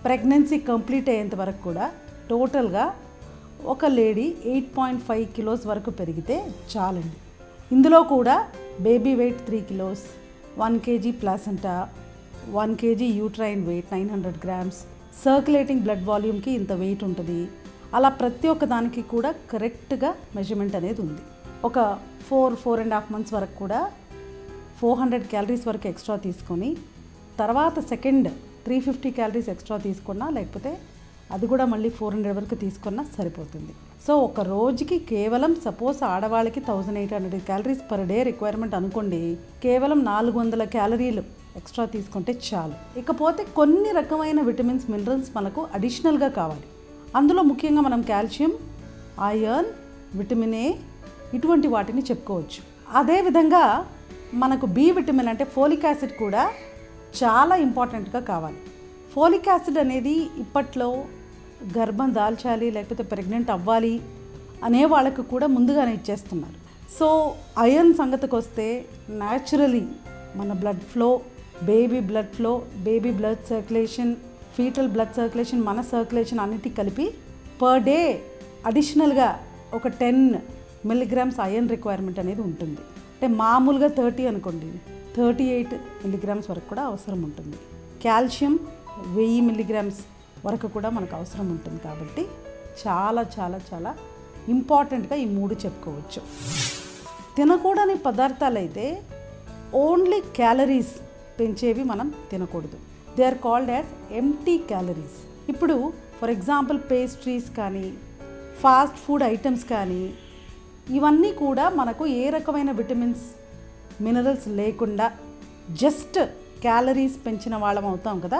Pregnancy complete అయ్యేంత వరకు కూడా టోటల్గా ఒక లేడీ 8.5 కిలోస్ వరకు పెరిగితే చాలండి. ఇందులో కూడా baby weight 3 kilos, 1 KG placenta, 1 KG uterine weight 900 grams, circulating blood వాల్యూమ్కి ఇంత వెయిట్ ఉంటుంది. అలా ప్రతి ఒక్క దానికి కూడా కరెక్ట్గా మెజర్మెంట్ అనేది ఉంది. ఒక 4.5 మంత్స్ వరకు కూడా 400 క్యాలరీస్ వరకు ఎక్స్ట్రా తీసుకొని తర్వాత సెకండ్ 350 క్యాలరీస్ ఎక్స్ట్రా తీసుకున్నా, లేకపోతే అది కూడా మళ్ళీ 400 వరకు తీసుకున్నా సరిపోతుంది. సో ఒక రోజుకి కేవలం సపోజ్ ఆడవాళ్ళకి 1800 క్యాలరీస్ పర్ డే రిక్వైర్మెంట్ అనుకోండి, కేవలం 400 క్యాలరీలు ఎక్స్ట్రా తీసుకుంటే చాలు. ఇకపోతే కొన్ని రకమైన విటమిన్స్, మినరల్స్ మనకు అడిషనల్గా కావాలి. అందులో ముఖ్యంగా మనం కాల్షియం, ఐరన్, విటమిన్ ఏ ఇటువంటి వాటిని చెప్పుకోవచ్చు. అదేవిధంగా మనకు బి విటమిన్ అంటే ఫోలిక్ యాసిడ్ కూడా చాలా ఇంపార్టెంట్గా కావాలి. ఫోలిక్ యాసిడ్ అనేది ఇప్పట్లో గర్భం దాల్చాలి లేకపోతే ప్రెగ్నెంట్ అవ్వాలి అనే వాళ్ళకు కూడా ముందుగానే ఇచ్చేస్తున్నారు. సో ఐరన్ సంగతికి వస్తే న్యాచురలీ మన blood flow, baby blood circulation, foetal blood circulation, మన సర్క్యులేషన్ అన్నిటి కలిపి పర్ డే అడిషనల్గా ఒక 10 మిల్లీగ్రామ్స్ ఐరన్ రిక్వైర్మెంట్ అనేది ఉంటుంది. అంటే మామూలుగా 30 అనుకోండి, 38 మిల్లీగ్రామ్స్ వరకు కూడా అవసరం ఉంటుంది. కాల్షియం 1000 మిల్లీగ్రామ్స్ వరకు కూడా మనకు అవసరం ఉంటుంది. కాబట్టి చాలా చాలా చాలా ఇంపార్టెంట్గా ఈ 3 చెప్పుకోవచ్చు. తినకూడని పదార్థాలు అయితే ఓన్లీ క్యాలరీస్ పెంచేవి మనం తినకూడదు. They are called as empty calories. ఇప్పుడు ఫర్ ఎగ్జాంపుల్ పేస్ట్రీస్ కానీ, ఫాస్ట్ ఫుడ్ ఐటమ్స్ కానీ, ఇవన్నీ కూడా మనకు ఏ రకమైన విటమిన్స్, మినరల్స్ లేకుండా జస్ట్ క్యాలరీస్ పెంచిన వాళ్ళం అవుతాం కదా,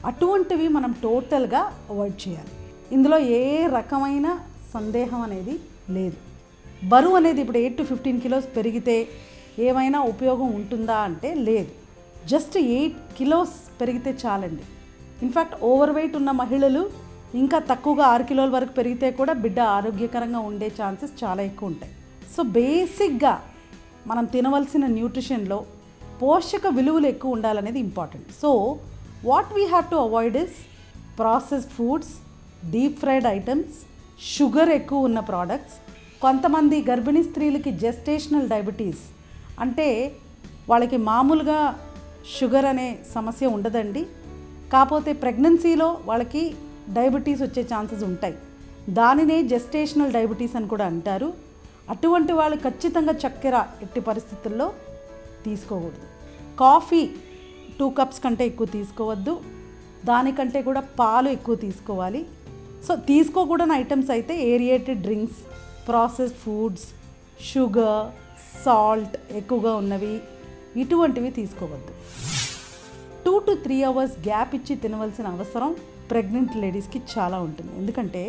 అటువంటివి మనం టోటల్గా అవాయిడ్ చేయాలి. ఇందులో ఏ రకమైన సందేహం అనేది లేదు. బరువు అనేది ఇప్పుడు 8 to 15 కిలోస్ పెరిగితే ఏమైనా ఉపయోగం ఉంటుందా అంటే లేదు. జస్ట్ 8 కిలోస్ పెరిగితే చాలండి. ఇన్ఫ్యాక్ట్ ఓవర్ వెయిట్ ఉన్న మహిళలు ఇంకా తక్కువగా 6 కిలోల వరకు పెరిగితే కూడా బిడ్డ ఆరోగ్యకరంగా ఉండే ఛాన్సెస్ చాలా ఎక్కువ ఉంటాయి. సో బేసిక్గా మనం తినవలసిన న్యూట్రిషన్లో పోషక విలువలు ఎక్కువ ఉండాలనేది important. So what we have to avoid is processed foods, deep fried items, sugar ఎక్కువ ఉన్న ప్రోడక్ట్స్. కొంతమంది గర్భిణీ స్త్రీలకి జెస్టేషనల్ డయాబెటీస్ అంటే వాళ్ళకి మామూలుగా షుగర్ అనే సమస్య ఉండదండి, కాకపోతే ప్రెగ్నెన్సీలో వాళ్ళకి డయాబెటీస్ వచ్చే ఛాన్సెస్ ఉంటాయి. దానినే జెస్టేషనల్ డయాబెటీస్ అని కూడా అంటారు. అటువంటి వాళ్ళు ఖచ్చితంగా చక్కెర ఎట్టి పరిస్థితుల్లో తీసుకోకూడదు. కాఫీ 2 కప్స్ కంటే ఎక్కువ తీసుకోవద్దు. దానికంటే కూడా పాలు ఎక్కువ తీసుకోవాలి. సో తీసుకోకూడని ఐటమ్స్ అయితే aerated drinks, processed foods, sugar, salt ఎక్కువగా ఉన్నవి ఇటువంటివి తీసుకోవద్దు. 2 to 3 అవర్స్ గ్యాప్ ఇచ్చి తినవలసిన అవసరం ప్రెగ్నెంట్ లేడీస్కి చాలా ఉంటుంది. ఎందుకంటే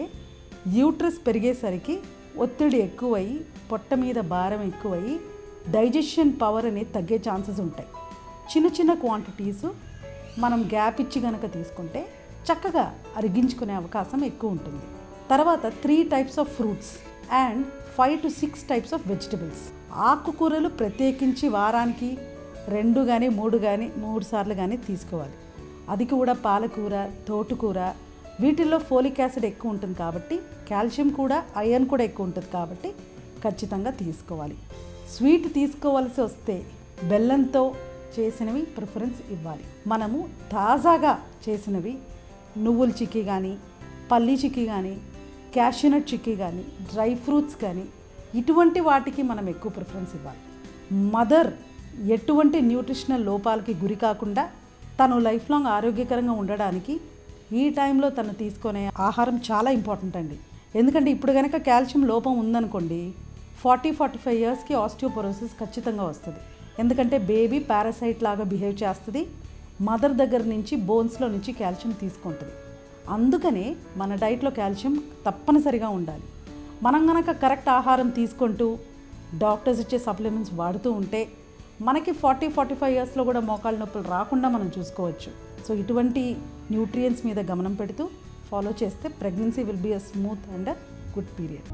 యూట్రస్ పెరిగేసరికి ఒత్తిడి ఎక్కువయ్యి, పొట్ట మీద భారం ఎక్కువయ్యి డైజెషన్ పవర్ అనేది తగ్గే ఛాన్సెస్ ఉంటాయి. చిన్న చిన్న క్వాంటిటీస్ మనం గ్యాప్ ఇచ్చి కనుక తీసుకుంటే చక్కగా అరిగించుకునే అవకాశం ఎక్కువ ఉంటుంది. తర్వాత 3 types of fruits and 5 to 6 types of vegetables. ఆకుకూరలు ప్రత్యేకించి వారానికి 2 కానీ 3 కానీ 3 సార్లు కానీ తీసుకోవాలి. అది కూడా పాలకూర, తోటకూర, వీటిల్లో ఫోలిక్ యాసిడ్ ఎక్కువ ఉంటుంది కాబట్టి, కాల్షియం కూడా, ఐరన్ కూడా ఎక్కువ ఉంటుంది కాబట్టి ఖచ్చితంగా తీసుకోవాలి. స్వీట్ తీసుకోవాల్సి వస్తే బెల్లంతో చేసినవి ప్రిఫరెన్స్ ఇవ్వాలి. మనము తాజాగా చేసినవి నువ్వుల చిక్కీ కానీ, పల్లీ చిక్కీ కానీ, క్యాష్యూనట్ చిక్కీ కానీ, డ్రై ఫ్రూట్స్ కానీ ఇటువంటి వాటికి మనం ఎక్కువ ప్రిఫరెన్స్ ఇవ్వాలి. మదర్ ఎటువంటి న్యూట్రిషనల్ లోపాలకి గురి కాకుండా తను లైఫ్ లాంగ్ ఆరోగ్యకరంగా ఉండడానికి ఈ టైంలో తను తీసుకునే ఆహారం చాలా ఇంపార్టెంట్ అండి. ఎందుకంటే ఇప్పుడు కనుక కాల్షియం లోపం ఉందనుకోండి, 40-45 ఇయర్స్కి ఆస్టియోపోరోసిస్ ఖచ్చితంగా వస్తుంది. ఎందుకంటే బేబీ పారాసైట్ లాగా బిహేవ్ చేస్తుంది, మదర్ దగ్గర నుంచి బోన్స్లో నుంచి కాల్షియం తీసుకుంటుంది. అందుకనే మన డైట్లో కాల్షియం తప్పనిసరిగా ఉండాలి. మనం కనుక కరెక్ట్ ఆహారం తీసుకుంటూ డాక్టర్స్ ఇచ్చే సప్లిమెంట్స్ వాడుతూ ఉంటే మనకి 40-45 ఇయర్స్లో కూడా మోకాళ్ళ నొప్పులు రాకుండా మనం చూసుకోవచ్చు. సో ఇటువంటి న్యూట్రియంట్స్ మీద గమనం పెడుతూ ఫాలో చేస్తే pregnancy will be a smooth and good period.